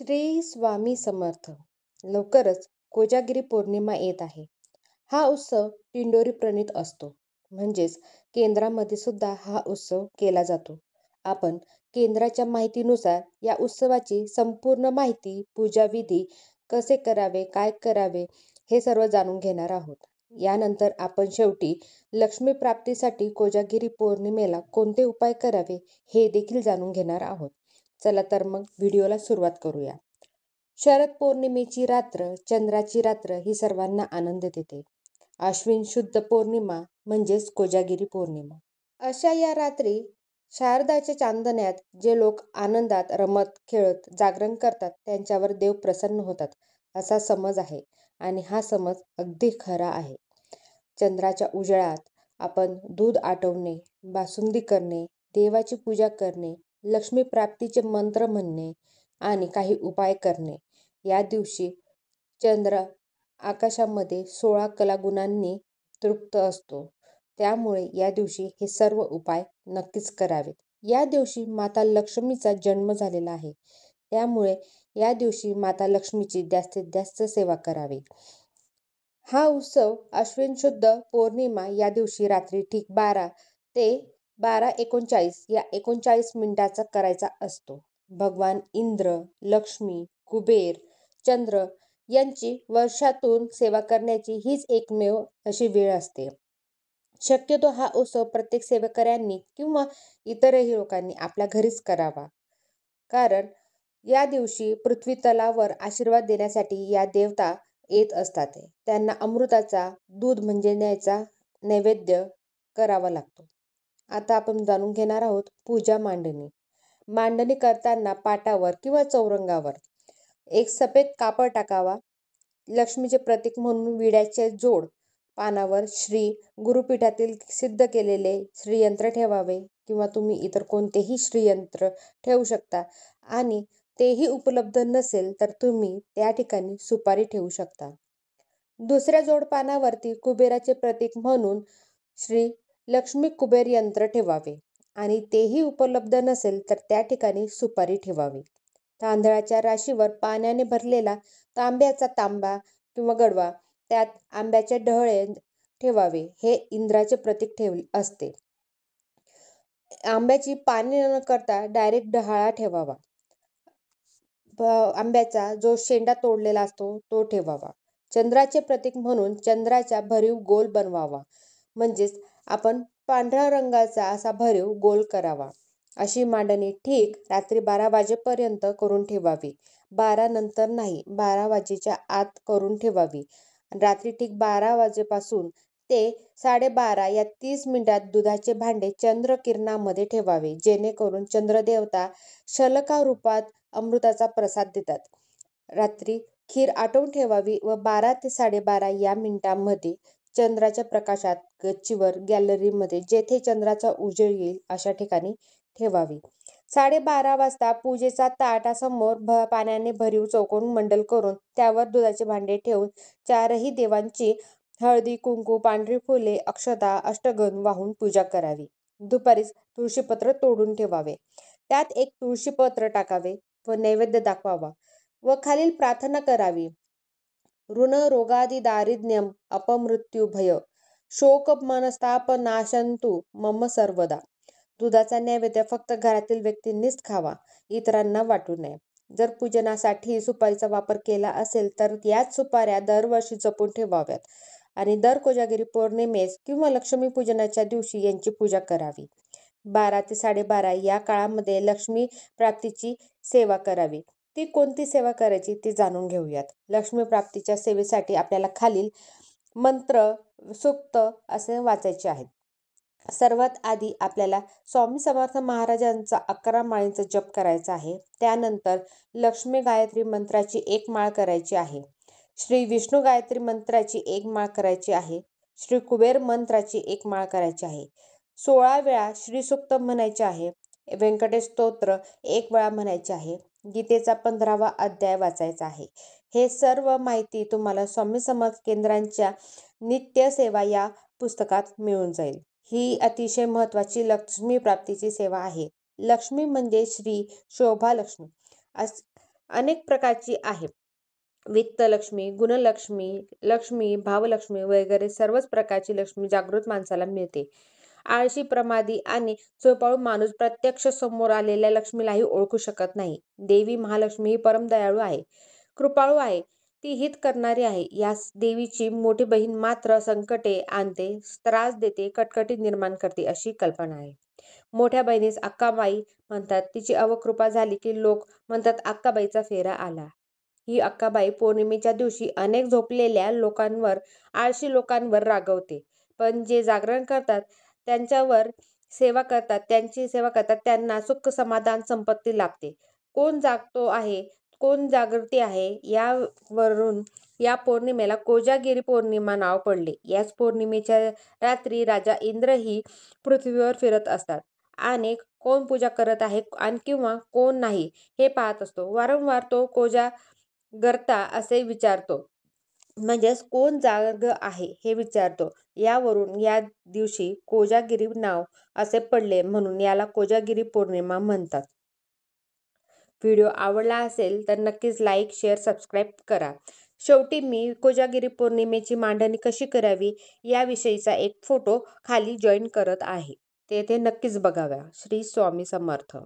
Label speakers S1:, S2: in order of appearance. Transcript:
S1: श्री स्वामी समर्थ. लवकरच कोजागिरी पौर्णिमा येत आहे. हा उत्सव दिंडोरी प्रणीत असतो. म्हणजेच केंद्रामध्ये सुद्धा हा उत्सव केला जातो. आपण केंद्राच्या माहितीनुसार या उत्सवाची संपूर्ण माहिती, पूजाविधी, कसे करावे, काय करावे हे सर्व जाणून घेणार आहोत. यानंतर आपण शेवटी लक्ष्मी प्राप्तीसाठी कोजागिरी पौर्णिमेला कोणते उपाय करावे हे देखील जाणून घेणार आहोत. चला तर मग व्हिडिओला सुरुवात करूया. शरद पौर्णिमेची रात्र, चंद्राची रात्र ही सर्वांना आनंद देते. आश्विन शुद्ध पौर्णिमा म्हणजेच कोजागिरी पौर्णिमा. अशा या रात्री शारदाच्या चांदण्यात जे लोक आनंदात रमत खेळत जागरण करतात त्यांच्यावर देव प्रसन्न होतात असा समज आहे आणि हा समज अगदी खरा आहे. चंद्राच्या उजेडात आपण दूध आटवणे, बासुंदी करणे, देवाची पूजा करणे, लक्ष्मी प्राप्तीचे मंत्र म्हणणे आणि काही उपाय करणे. या दिवशी चंद्र आकाशामध्ये 16 कलागुणांनी तृप्त असतो. त्यामुळे या दिवशी हे सर्व उपाय नक्कीच करावेत. या दिवशी माता लक्ष्मीचा जन्म झालेला आहे. त्यामुळे या दिवशी माता लक्ष्मीची जास्तीत जास्त सेवा करावी. हा उत्सव अश्विन शुद्ध पौर्णिमा या दिवशी रात्री ठीक 12 ते 12:39 या 39 मिनिटाचा करायचा असतो. भगवान इंद्र, लक्ष्मी, कुबेर, चंद्र यांची वर्षातून सेवा करण्याची हीच एकमेव अशी वेळ असते. शक्यतो हा उत्सव प्रत्येक सेवेकऱ्यांनी किंवा इतरही लोकांनी आपल्या घरीच करावा. कारण या दिवशी पृथ्वी तलावर आशीर्वाद देण्यासाठी या देवता येत असतात. त्यांना अमृताचा, दूध म्हणजे न्यायचा नैवेद्य करावा लागतो. आता आपण जाणून घेणार आहोत पूजा मांडणी. मांडणी करताना पाटावर किंवा चौरंगावर एक सफेद कापड टाकावा. लक्ष्मीचे प्रतीक म्हणून विड्याचे जोड पानावर श्री गुरुपीठातील सिद्ध केलेले श्रीयंत्र ठेवावे किंवा तुम्ही इतर कोणतेही श्रीयंत्र ठेवू शकता आणि तेही उपलब्ध नसेल तर तुम्ही त्या ठिकाणी सुपारी ठेवू शकता. दुसऱ्या जोडपानावरती कुबेराचे प्रतीक म्हणून श्री लक्ष्मी कुबेर यंत्र ठेवावे आणि तेही उपलब्ध नसेल तर त्या ठिकाणी सुपारी ठेवावी. तांदळाच्या राशीवर पाण्याने भरलेला तांब्याचा तांबा किंवा गडवा, त्यात आंब्याचे डहळे ठेवावे. हे इंद्राचे प्रतीक असते. आंब्याची पाने न करता डायरेक्ट डहाळा ठेवावा. आंब्याचा जो शेंडा तोडलेला असतो तो ठेवावा. चंद्राचे प्रतीक म्हणून चंद्राचा भरीव गोल बनवावा. म्हणजेच आपण पांढऱ्या रंगाचा असा भरीव गोल करावा. अशी मांडणी ठीक रात्री 12 वाजेपर्यंत करून ठेवावी. 12 नंतर नाही, 12 वाजेच्या आत करून ठेवावी. रात्री ठीक 12 वाजेपासून ते 12:30 या 30 मिनिटात दुधाचे भांडे चंद्रकिरणामध्ये ठेवावे. जेणेकरून चंद्रदेवता शलका रूपात अमृताचा प्रसाद देतात. रात्री खीर आटवून ठेवावी व 12 ते 12:30 या मिनिटांमध्ये चंद्राच्या प्रकाशात गच्चीवर, गॅलरीमध्ये जेथे चंद्राचा उजेड येईल अशा ठिकाणी ठेवावी. 12:30 वाजता पूजेचा ताटासमोर पाण्याने भरीव चौकोन मंडल करून त्यावर दुधाचे भांडे ठेवून चारही देवांची हळदी, कुंकू, पांढरी फुले, अक्षता, अष्टगंध वाहून पूजा करावी. दुपारीच तुळशीपत्र तोडून ठेवावे. त्यात एक तुळशीपत्र टाकावे व नैवेद्य दाखवावा व खालील प्रार्थना करावी. ऋण रोगादि दारिद्र्यम अपमृत्यू भय शोक मनस्ताप नाशंतु मम सर्वदा. दुधाचा नैवेद्य फक्त घरातील व्यक्तींनीच खावा, इतरांना वाटू नये. जर पूजनासाठी सुपारीचा वापर केला असेल तर याच सुपाऱ्या दरवर्षी जपून ठेवाव्यात आणि दर कोजागिरी पौर्णिमेस किंवा लक्ष्मीपूजनाच्या दिवशी यांची पूजा करावी. 12 ते 12:30 या काळामध्ये लक्ष्मी प्राप्तीची सेवा करावी. ती कोणती सेवा करायची ते जाणून घेऊयात. लक्ष्मी प्राप्तीच्या सेवेसाठी आपल्याला खालील मंत्र, सूक्त असे वाचायचे आहेत. सर्वात आधी आपल्याला स्वामी समर्थ महाराजांचा 11 माळींचा जप करायचा आहे. त्यानंतर लक्ष्मी गायत्री मंत्राची 1 माळ करायची आहे. श्री विष्णू गायत्री मंत्राची 1 माळ करायची आहे. श्री कुबेर मंत्राची 1 माळ करायची आहे. 16 वेळा श्रीसूक्त म्हणायचे आहे. व्यंकटेश स्तोत्र 1 वेळा म्हणायचे आहे. गीतेचा 15वा अध्याय वाचायचा आहे. हे सर्व माहिती तुम्हाला स्वामी समर्थ केंद्रांच्या नित्य सेवा या पुस्तकात मिळून जाईल. ही अतिशय महत्त्वाची लक्ष्मी प्राप्तीची सेवा आहे. लक्ष्मी म्हणजे श्री शोभा लक्ष्मी अनेक प्रकारची आहे. वित्तलक्ष्मी, गुणलक्ष्मी, लक्ष्मी, भावलक्ष्मी वगैरे सर्वच प्रकारची लक्ष्मी जागृत माणसाला मिळते. आळशी, प्रमादी आणि झोपाळू माणूस प्रत्यक्ष समोर आलेल्या लक्ष्मीलाही ओळखू शकत नाही. देवी महालक्ष्मी ही परम दयाळू आहे, कृपाळू आहे, ती हित करणारी आहे. या देवीची मोठी बहीण मात्र संकटे आणते, त्रास देते, कटकटी निर्माण करते अशी कल्पना आहे. मोठ्या बहिणीस अक्काबाई म्हणतात. तिची अवकृपा झाली की लोक म्हणतात अक्काबाईचा फेरा आला. ही अक्काबाई पौर्णिमेच्या दिवशी अनेक झोपलेल्या लोकांवर, आळशी लोकांवर रागवते. पण जे जागरण करतात, त्यांची सेवा करतात त्यांना सुख, समाधान, संपत्ती लाभते. कोण जागतो आहे, कोण जागृती आहे यावरून या पौर्णिमेला कोजागिरी पौर्णिमा नाव पडले. याच पौर्णिमेच्या रात्री राजा इंद्रही पृथ्वीवर फिरत असतात आणि कोण पूजा करत आहे आणि किंवा कोण नाही हे पाहत असतो. वारंवार तो कोजागरता असे विचारतो, म्हणजेच कोण जाग आहे हे विचारतो. यावरून या दिवशी कोजागिरी नाव असे पडले, म्हणून याला कोजागिरी पौर्णिमा म्हणतात. व्हिडिओ आवडला असेल तर नक्कीच लाईक, शेअर, सबस्क्राईब करा. शेवटी मी कोजागिरी पौर्णिमेची मांडणी कशी करावी याविषयीचा एक फोटो खाली जॉईन करत आहे. तेथे नक्कीच बघावा. श्री स्वामी समर्थ.